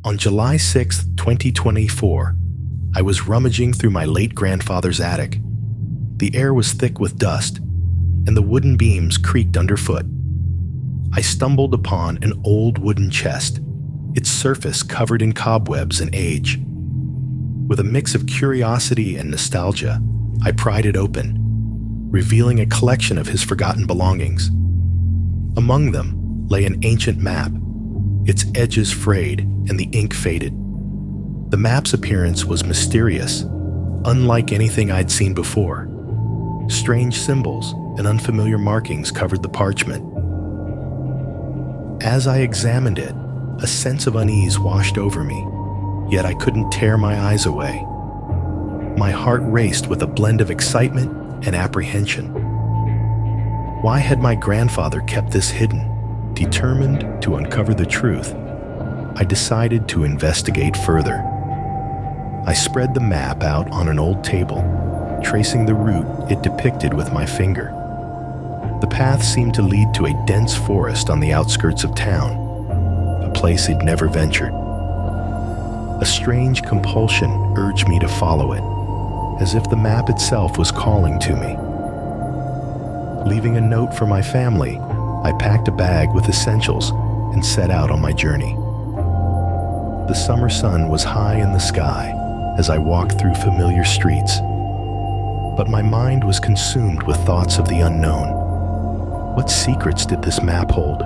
On July 6, 2024, I was rummaging through my late grandfather's attic. The air was thick with dust, and the wooden beams creaked underfoot. I stumbled upon an old wooden chest, its surface covered in cobwebs and age. With a mix of curiosity and nostalgia, I pried it open, revealing a collection of his forgotten belongings. Among them lay an ancient map, its edges frayed and the ink faded. The map's appearance was mysterious, unlike anything I'd seen before. Strange symbols and unfamiliar markings covered the parchment. As I examined it, a sense of unease washed over me, yet I couldn't tear my eyes away. My heart raced with a blend of excitement and apprehension. Why had my grandfather kept this hidden? Determined to uncover the truth, I decided to investigate further. I spread the map out on an old table, tracing the route it depicted with my finger. The path seemed to lead to a dense forest on the outskirts of town, a place he'd never ventured. A strange compulsion urged me to follow it, as if the map itself was calling to me. Leaving a note for my family, I packed a bag with essentials and set out on my journey. The summer sun was high in the sky as I walked through familiar streets, but my mind was consumed with thoughts of the unknown. What secrets did this map hold?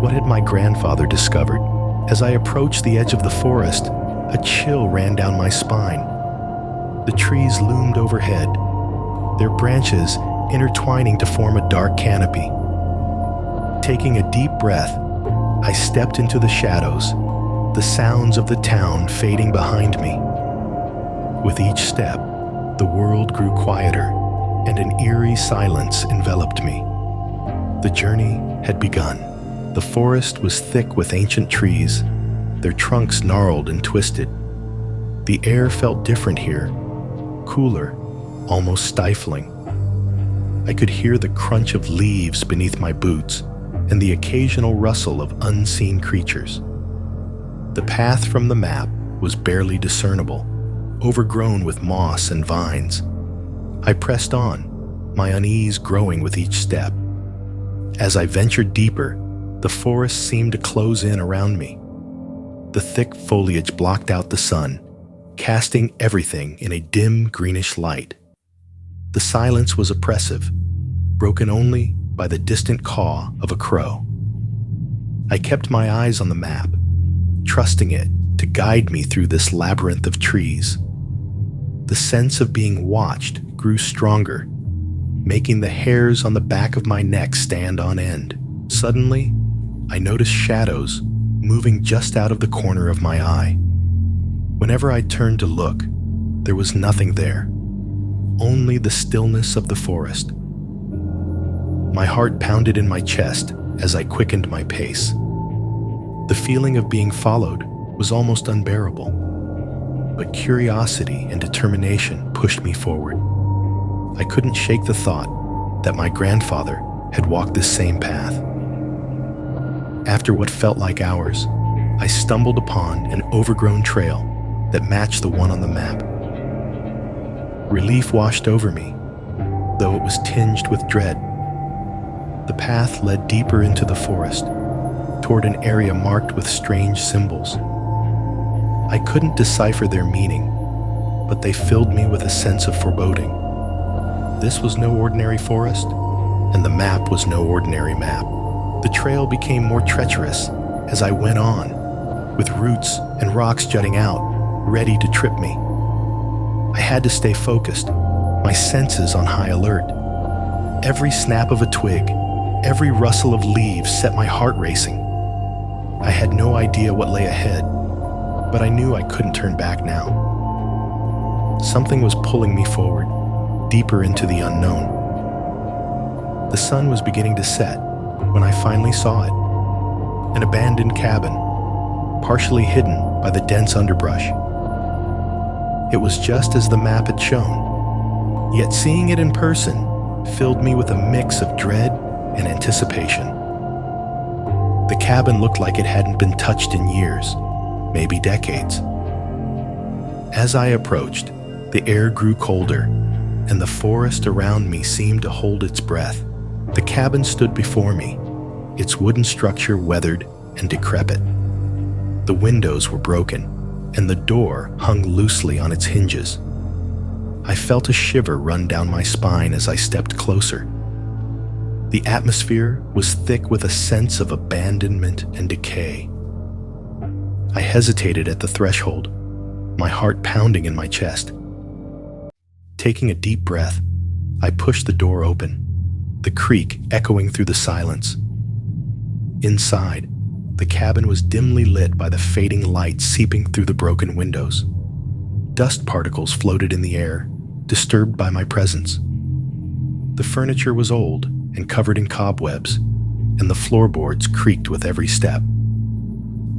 What had my grandfather discovered? As I approached the edge of the forest, a chill ran down my spine. The trees loomed overhead, their branches intertwining to form a dark canopy. Taking a deep breath, I stepped into the shadows, the sounds of the town fading behind me. With each step, the world grew quieter, and an eerie silence enveloped me. The journey had begun. The forest was thick with ancient trees, their trunks gnarled and twisted. The air felt different here, cooler, almost stifling. I could hear the crunch of leaves beneath my boots and the occasional rustle of unseen creatures. The path from the map was barely discernible, overgrown with moss and vines. I pressed on, my unease growing with each step. As I ventured deeper, the forest seemed to close in around me. The thick foliage blocked out the sun, casting everything in a dim greenish light. The silence was oppressive, broken only by the distant caw of a crow. I kept my eyes on the map, trusting it to guide me through this labyrinth of trees. The sense of being watched grew stronger, making the hairs on the back of my neck stand on end. Suddenly, I noticed shadows moving just out of the corner of my eye. Whenever I turned to look, there was nothing there, only the stillness of the forest. My heart pounded in my chest as I quickened my pace. The feeling of being followed was almost unbearable, but curiosity and determination pushed me forward. I couldn't shake the thought that my grandfather had walked this same path. After what felt like hours, I stumbled upon an overgrown trail that matched the one on the map. Relief washed over me, though it was tinged with dread. The path led deeper into the forest, toward an area marked with strange symbols. I couldn't decipher their meaning, but they filled me with a sense of foreboding. This was no ordinary forest, and the map was no ordinary map. The trail became more treacherous as I went on, with roots and rocks jutting out, ready to trip me. I had to stay focused, my senses on high alert. Every snap of a twig, every rustle of leaves set my heart racing. I had no idea what lay ahead, but I knew I couldn't turn back now. Something was pulling me forward, deeper into the unknown. The sun was beginning to set when I finally saw it. An abandoned cabin, partially hidden by the dense underbrush. It was just as the map had shown, yet seeing it in person filled me with a mix of dread and anticipation. The cabin looked like it hadn't been touched in years, maybe decades. As I approached, the air grew colder, and the forest around me seemed to hold its breath. The cabin stood before me, its wooden structure weathered and decrepit. The windows were broken, and the door hung loosely on its hinges. I felt a shiver run down my spine as I stepped closer. The atmosphere was thick with a sense of abandonment and decay. I hesitated at the threshold, my heart pounding in my chest. Taking a deep breath, I pushed the door open, the creak echoing through the silence. Inside, the cabin was dimly lit by the fading light seeping through the broken windows. Dust particles floated in the air, disturbed by my presence. The furniture was old and covered in cobwebs, and the floorboards creaked with every step.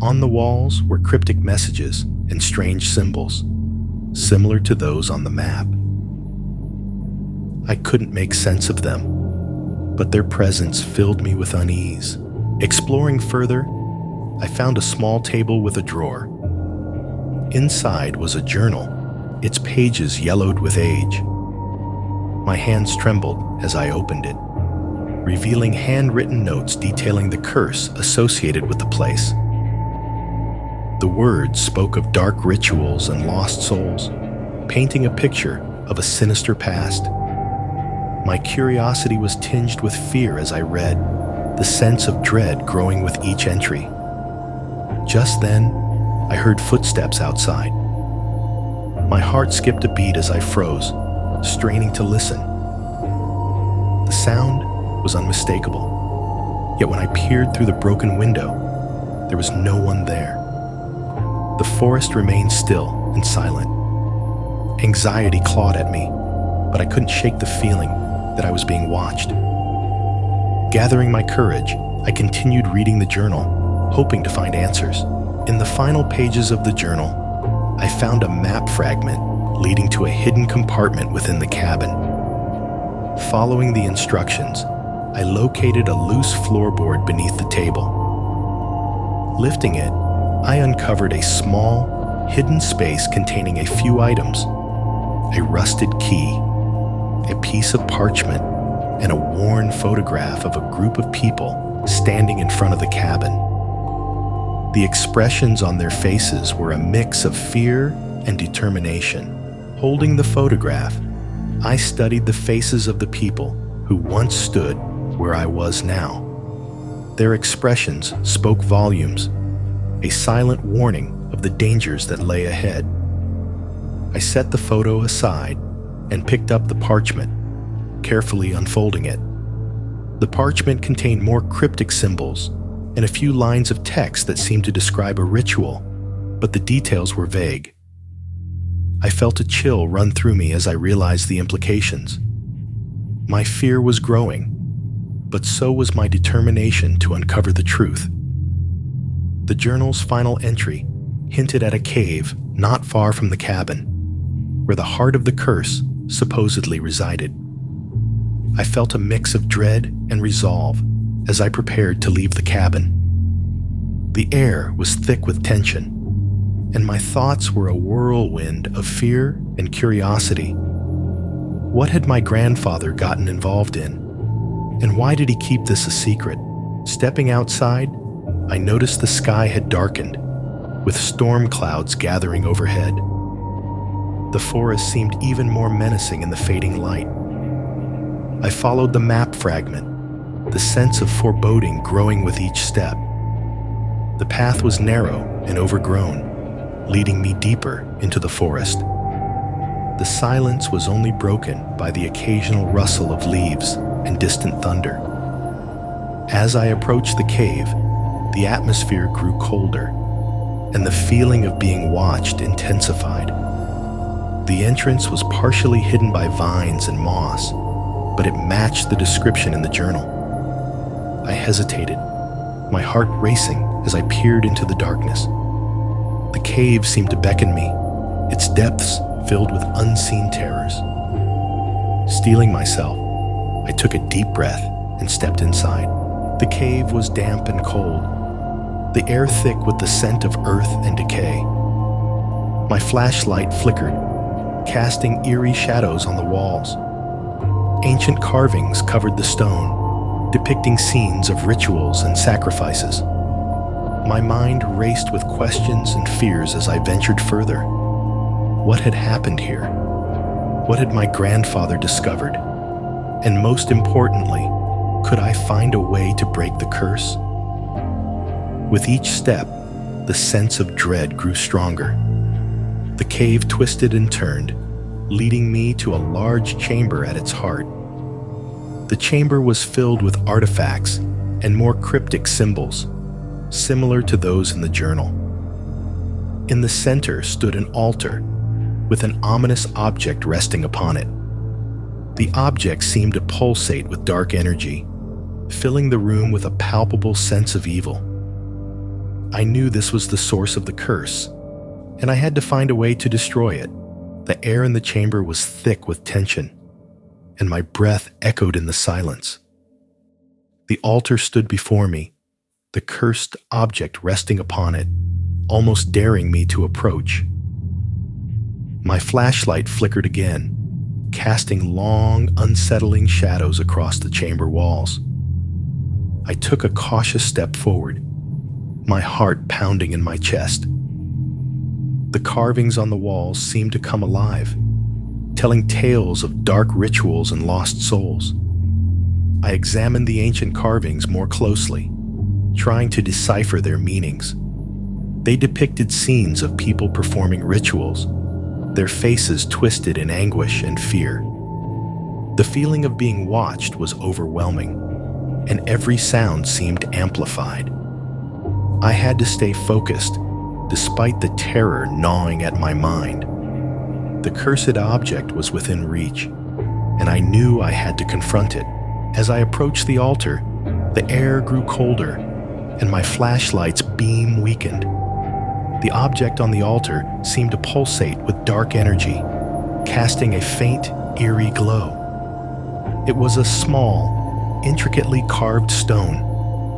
On the walls were cryptic messages and strange symbols, similar to those on the map. I couldn't make sense of them, but their presence filled me with unease. Exploring further, I found a small table with a drawer. Inside was a journal, its pages yellowed with age. My hands trembled as I opened it, revealing handwritten notes detailing the curse associated with the place. The words spoke of dark rituals and lost souls, painting a picture of a sinister past. My curiosity was tinged with fear as I read, the sense of dread growing with each entry. Just then, I heard footsteps outside. My heart skipped a beat as I froze, straining to listen. The sound was unmistakable, yet when I peered through the broken window, there was no one there. The forest remained still and silent. Anxiety clawed at me, but I couldn't shake the feeling that I was being watched. Gathering my courage, I continued reading the journal, hoping to find answers. In the final pages of the journal, I found a map fragment leading to a hidden compartment within the cabin. Following the instructions, I located a loose floorboard beneath the table. Lifting it, I uncovered a small, hidden space containing a few items: a rusted key, a piece of parchment, and a worn photograph of a group of people standing in front of the cabin. The expressions on their faces were a mix of fear and determination. Holding the photograph, I studied the faces of the people who once stood where I was now. Their expressions spoke volumes, a silent warning of the dangers that lay ahead. I set the photo aside and picked up the parchment, carefully unfolding it. The parchment contained more cryptic symbols and a few lines of text that seemed to describe a ritual, but the details were vague. I felt a chill run through me as I realized the implications. My fear was growing, but so was my determination to uncover the truth. The journal's final entry hinted at a cave not far from the cabin, where the heart of the curse supposedly resided. I felt a mix of dread and resolve as I prepared to leave the cabin. The air was thick with tension, and my thoughts were a whirlwind of fear and curiosity. What had my grandfather gotten involved in? And why did he keep this a secret? Stepping outside, I noticed the sky had darkened, with storm clouds gathering overhead. The forest seemed even more menacing in the fading light. I followed the map fragment, the sense of foreboding growing with each step. The path was narrow and overgrown, leading me deeper into the forest. The silence was only broken by the occasional rustle of leaves and distant thunder. As I approached the cave, the atmosphere grew colder, and the feeling of being watched intensified. The entrance was partially hidden by vines and moss, but it matched the description in the journal. I hesitated, my heart racing as I peered into the darkness. The cave seemed to beckon me, its depths filled with unseen terrors. Steeling myself, I took a deep breath and stepped inside. The cave was damp and cold. the air thick with the scent of earth and decay. My flashlight flickered, casting eerie shadows on the walls. Ancient carvings covered the stone, depicting scenes of rituals and sacrifices. My mind raced with questions and fears as I ventured further. What had happened here? What had my grandfather discovered? And most importantly, could I find a way to break the curse? With each step, the sense of dread grew stronger. The cave twisted and turned, leading me to a large chamber at its heart. The chamber was filled with artifacts and more cryptic symbols, similar to those in the journal. In the center stood an altar with an ominous object resting upon it. The object seemed to pulsate with dark energy, filling the room with a palpable sense of evil. I knew this was the source of the curse, and I had to find a way to destroy it. The air in the chamber was thick with tension, and my breath echoed in the silence. The altar stood before me, the cursed object resting upon it, almost daring me to approach. My flashlight flickered again, casting long, unsettling shadows across the chamber walls. I took a cautious step forward, my heart pounding in my chest. The carvings on the walls seemed to come alive, telling tales of dark rituals and lost souls. I examined the ancient carvings more closely, trying to decipher their meanings. They depicted scenes of people performing rituals, their faces twisted in anguish and fear. The feeling of being watched was overwhelming, and every sound seemed amplified. I had to stay focused, despite the terror gnawing at my mind. The cursed object was within reach, and I knew I had to confront it. As I approached the altar, the air grew colder, and my flashlight's beam weakened. The object on the altar seemed to pulsate with dark energy, casting a faint, eerie glow. It was a small, intricately carved stone,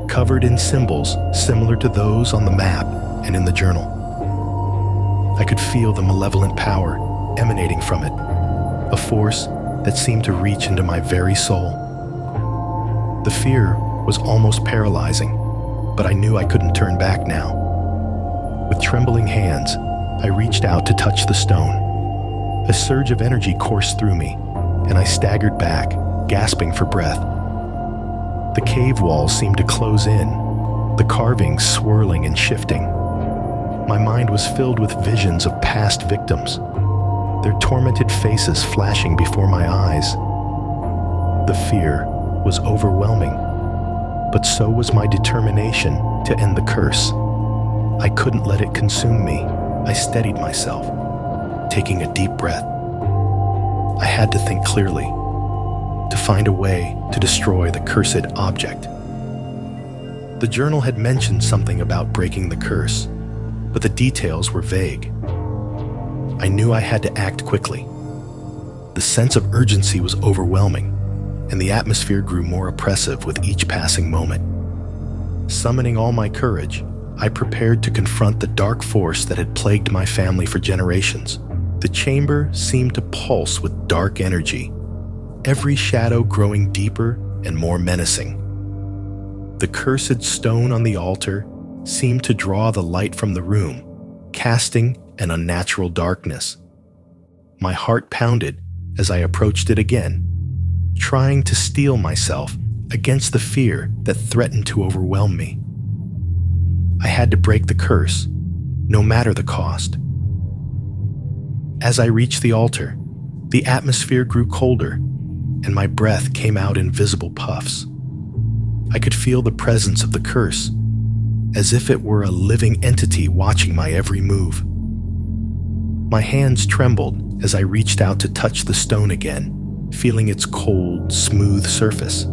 covered in symbols similar to those on the map and in the journal. I could feel the malevolent power emanating from it, a force that seemed to reach into my very soul. The fear was almost paralyzing, but I knew I couldn't turn back now. With trembling hands, I reached out to touch the stone. A surge of energy coursed through me, and I staggered back, gasping for breath. The cave walls seemed to close in, the carvings swirling and shifting. My mind was filled with visions of past victims, their tormented faces flashing before my eyes. The fear was overwhelming, but so was my determination to end the curse. I couldn't let it consume me. I steadied myself, taking a deep breath. I had to think clearly, to find a way to destroy the cursed object. The journal had mentioned something about breaking the curse, but the details were vague. I knew I had to act quickly. The sense of urgency was overwhelming, and the atmosphere grew more oppressive with each passing moment. Summoning all my courage, I prepared to confront the dark force that had plagued my family for generations. The chamber seemed to pulse with dark energy, every shadow growing deeper and more menacing. The cursed stone on the altar seemed to draw the light from the room, casting an unnatural darkness. My heart pounded as I approached it again, trying to steel myself against the fear that threatened to overwhelm me. I had to break the curse, no matter the cost. As I reached the altar, the atmosphere grew colder, and my breath came out in visible puffs. I could feel the presence of the curse, as if it were a living entity watching my every move. My hands trembled as I reached out to touch the stone again, feeling its cold, smooth surface.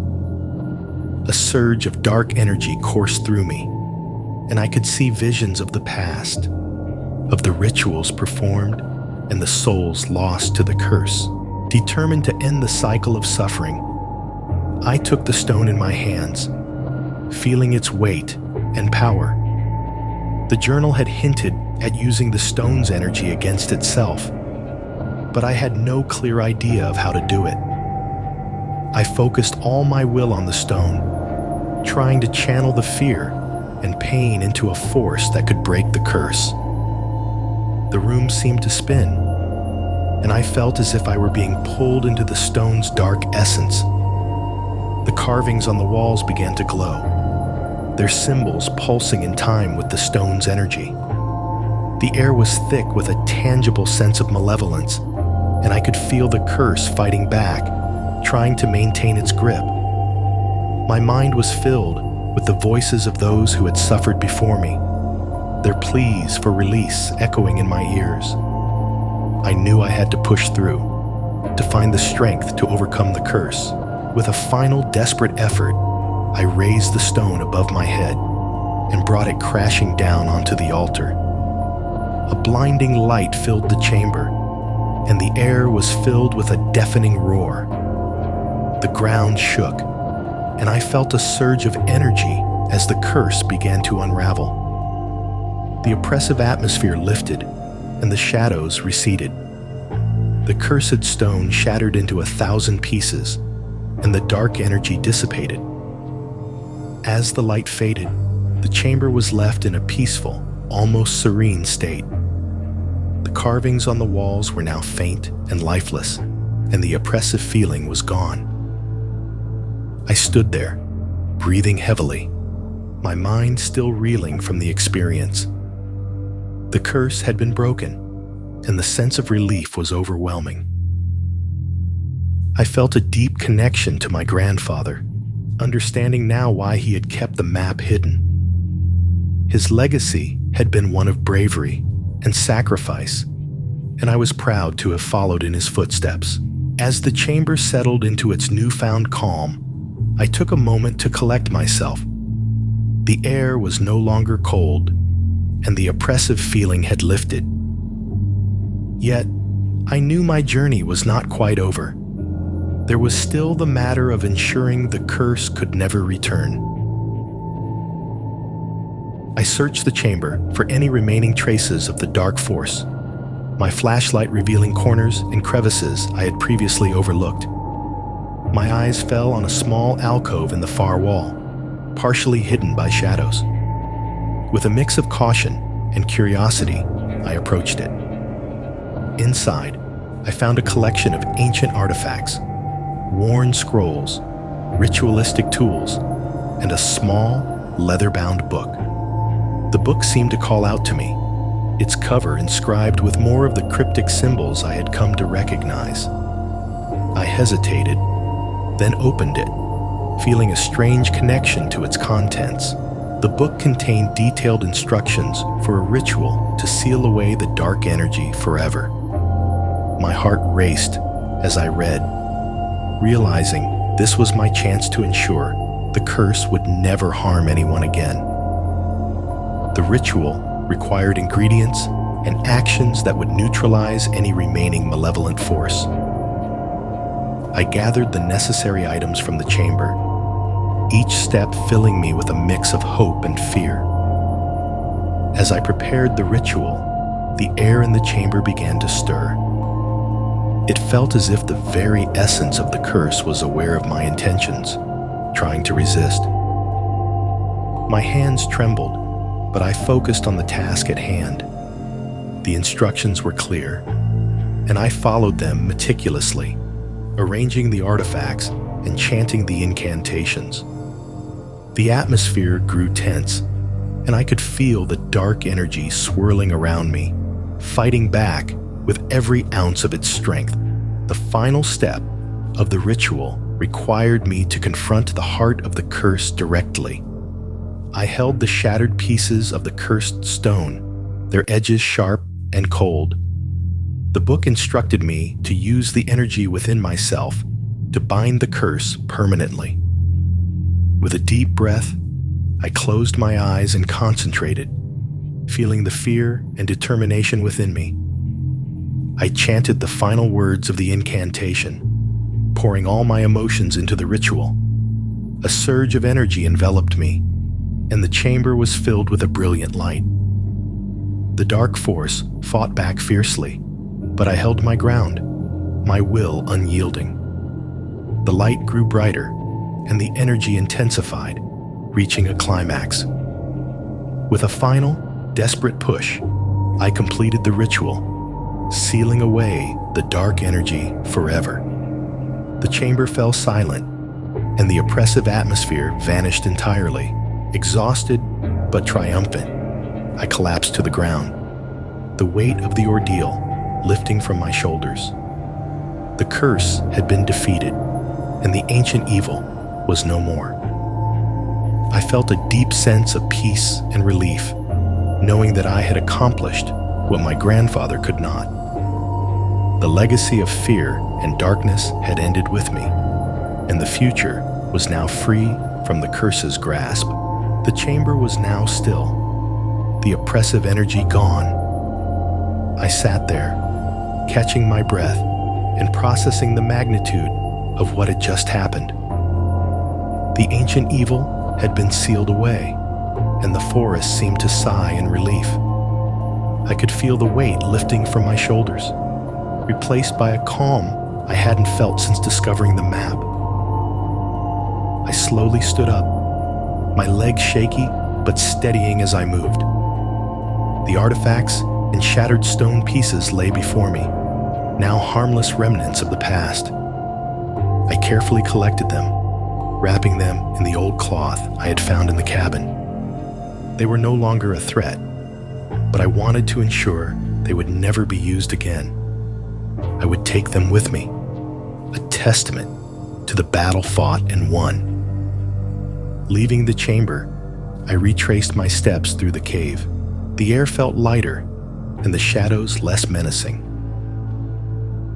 A surge of dark energy coursed through me, and I could see visions of the past, of the rituals performed and the souls lost to the curse. Determined to end the cycle of suffering, I took the stone in my hands, feeling its weight and power. The journal had hinted at using the stone's energy against itself, but I had no clear idea of how to do it. I focused all my will on the stone, trying to channel the fear and pain into a force that could break the curse. The room seemed to spin, and I felt as if I were being pulled into the stone's dark essence. The carvings on the walls began to glow, their symbols pulsing in time with the stone's energy. The air was thick with a tangible sense of malevolence, and I could feel the curse fighting back, trying to maintain its grip. My mind was filled with the voices of those who had suffered before me, their pleas for release echoing in my ears. I knew I had to push through, to find the strength to overcome the curse. With a final desperate effort, I raised the stone above my head and brought it crashing down onto the altar. A blinding light filled the chamber, and the air was filled with a deafening roar. The ground shook, and I felt a surge of energy as the curse began to unravel. The oppressive atmosphere lifted, and the shadows receded. The cursed stone shattered into 1,000 pieces, and the dark energy dissipated. As the light faded, the chamber was left in a peaceful, almost serene state. The carvings on the walls were now faint and lifeless, and the oppressive feeling was gone. I stood there, breathing heavily, my mind still reeling from the experience. The curse had been broken, and the sense of relief was overwhelming. I felt a deep connection to my grandfather, understanding now why he had kept the map hidden. His legacy had been one of bravery and sacrifice, and I was proud to have followed in his footsteps. As the chamber settled into its newfound calm, I took a moment to collect myself. The air was no longer cold, and the oppressive feeling had lifted. Yet, I knew my journey was not quite over. There was still the matter of ensuring the curse could never return. I searched the chamber for any remaining traces of the dark force, my flashlight revealing corners and crevices I had previously overlooked. My eyes fell on a small alcove in the far wall, partially hidden by shadows. With a mix of caution and curiosity, I approached it. Inside, I found a collection of ancient artifacts, worn scrolls, ritualistic tools, and a small, leather-bound book. The book seemed to call out to me, its cover inscribed with more of the cryptic symbols I had come to recognize. I hesitated, then opened it, feeling a strange connection to its contents. The book contained detailed instructions for a ritual to seal away the dark energy forever. My heart raced as I read, realizing this was my chance to ensure the curse would never harm anyone again. The ritual required ingredients and actions that would neutralize any remaining malevolent force. I gathered the necessary items from the chamber, each step filling me with a mix of hope and fear. As I prepared the ritual, the air in the chamber began to stir. It felt as if the very essence of the curse was aware of my intentions, trying to resist. My hands trembled, but I focused on the task at hand. The instructions were clear, and I followed them meticulously, arranging the artifacts and chanting the incantations. The atmosphere grew tense, and I could feel the dark energy swirling around me, fighting back with every ounce of its strength. The final step of the ritual required me to confront the heart of the curse directly. I held the shattered pieces of the cursed stone, their edges sharp and cold. The book instructed me to use the energy within myself to bind the curse permanently. With a deep breath, I closed my eyes and concentrated, feeling the fear and determination within me. I chanted the final words of the incantation, pouring all my emotions into the ritual. A surge of energy enveloped me, and the chamber was filled with a brilliant light. The dark force fought back fiercely, but I held my ground, my will unyielding. The light grew brighter, and the energy intensified, reaching a climax. With a final, desperate push, I completed the ritual, sealing away the dark energy forever. The chamber fell silent, and the oppressive atmosphere vanished entirely. Exhausted but triumphant, I collapsed to the ground, the weight of the ordeal lifting from my shoulders. The curse had been defeated, and the ancient evil was no more. I felt a deep sense of peace and relief, knowing that I had accomplished what my grandfather could not. The legacy of fear and darkness had ended with me, and the future was now free from the curse's grasp. The chamber was now still, the oppressive energy gone. I sat there, catching my breath and processing the magnitude of what had just happened. The ancient evil had been sealed away, and the forest seemed to sigh in relief. I could feel the weight lifting from my shoulders, replaced by a calm I hadn't felt since discovering the map. I slowly stood up, my legs shaky but steadying as I moved. The artifacts and shattered stone pieces lay before me, now harmless remnants of the past. I carefully collected them, wrapping them in the old cloth I had found in the cabin. They were no longer a threat, but I wanted to ensure they would never be used again. I would take them with me, a testament to the battle fought and won. Leaving the chamber, I retraced my steps through the cave. The air felt lighter and the shadows less menacing.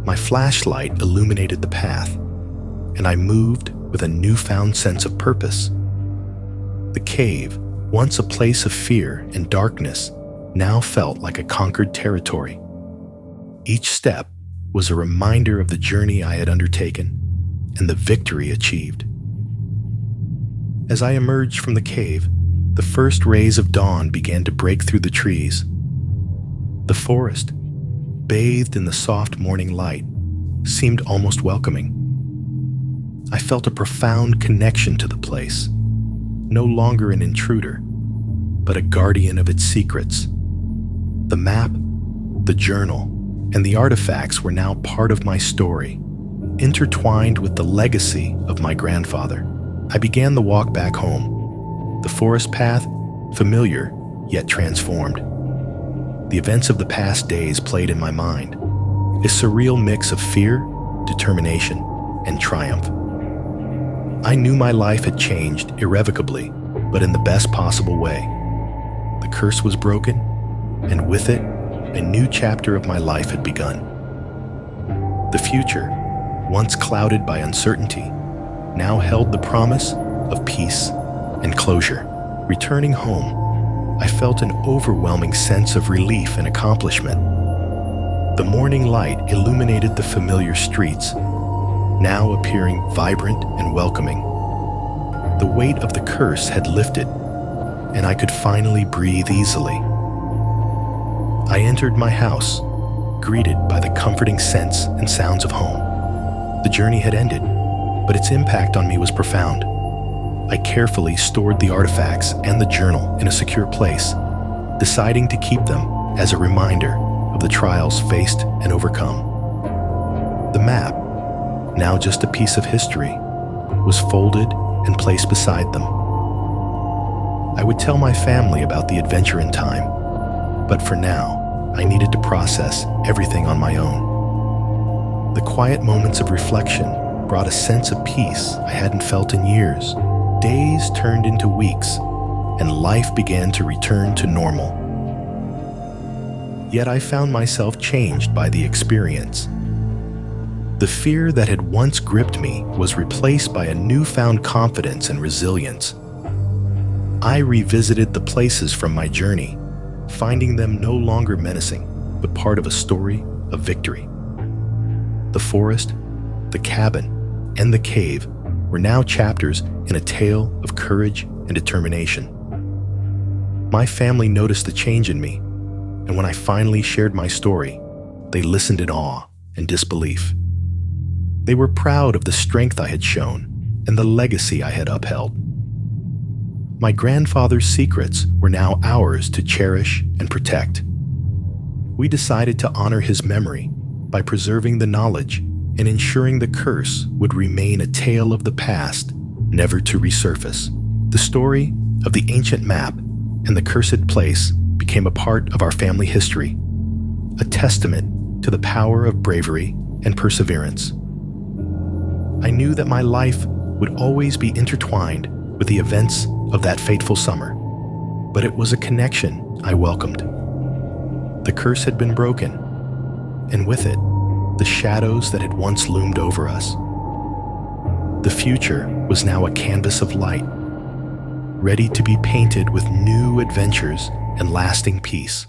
My flashlight illuminated the path, and I moved with a newfound sense of purpose. The cave, once a place of fear and darkness, now felt like a conquered territory. Each step was a reminder of the journey I had undertaken and the victory achieved. As I emerged from the cave, the first rays of dawn began to break through the trees. The forest, bathed in the soft morning light, seemed almost welcoming. I felt a profound connection to the place, no longer an intruder, but a guardian of its secrets. The map, the journal, and the artifacts were now part of my story, intertwined with the legacy of my grandfather. I began the walk back home, the forest path familiar yet transformed. The events of the past days played in my mind, a surreal mix of fear, determination, and triumph. I knew my life had changed irrevocably, but in the best possible way. The curse was broken, and with it, a new chapter of my life had begun. The future, once clouded by uncertainty, now held the promise of peace and closure. Returning home, I felt an overwhelming sense of relief and accomplishment. The morning light illuminated the familiar streets, now appearing vibrant and welcoming. The weight of the curse had lifted, and I could finally breathe easily. I entered my house, greeted by the comforting scents and sounds of home. The journey had ended, but its impact on me was profound. I carefully stored the artifacts and the journal in a secure place, deciding to keep them as a reminder of the trials faced and overcome. The map, now just a piece of history, was folded and placed beside them. I would tell my family about the adventure in time, but for now, I needed to process everything on my own. The quiet moments of reflection brought a sense of peace I hadn't felt in years. Days turned into weeks, and life began to return to normal. Yet I found myself changed by the experience. The fear that had once gripped me was replaced by a newfound confidence and resilience. I revisited the places from my journey, finding them no longer menacing, but part of a story of victory. The forest, the cabin, and the cave were now chapters in a tale of courage and determination. My family noticed the change in me, and when I finally shared my story, they listened in awe and disbelief. They were proud of the strength I had shown and the legacy I had upheld. My grandfather's secrets were now ours to cherish and protect. We decided to honor his memory by preserving the knowledge and ensuring the curse would remain a tale of the past, never to resurface. The story of the ancient map and the cursed place became a part of our family history, a testament to the power of bravery and perseverance. I knew that my life would always be intertwined with the events of that fateful summer, but it was a connection I welcomed. The curse had been broken, and with it, the shadows that had once loomed over us. The future was now a canvas of light, ready to be painted with new adventures and lasting peace.